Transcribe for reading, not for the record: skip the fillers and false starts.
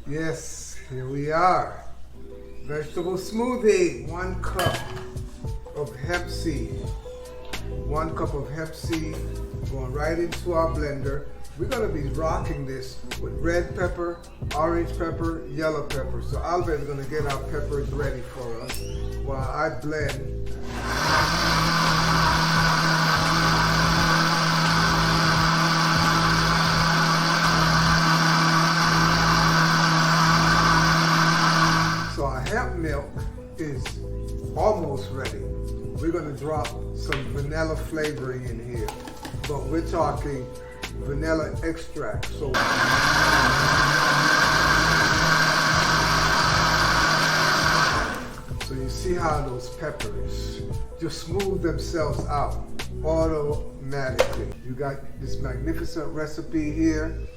Yes, here we are. Vegetable smoothie. 1 cup of hemp seed. 1 cup of hemp seed going right into our blender. We're going to be rocking this with red pepper, orange pepper, yellow pepper. So Albert's going to get our peppers ready for us while I blend. So our hemp milk is almost ready. We're going to drop some vanilla flavoring in here, but we're talking vanilla extract. So you see how those peppers just smooth themselves out automatically. You got this magnificent recipe here.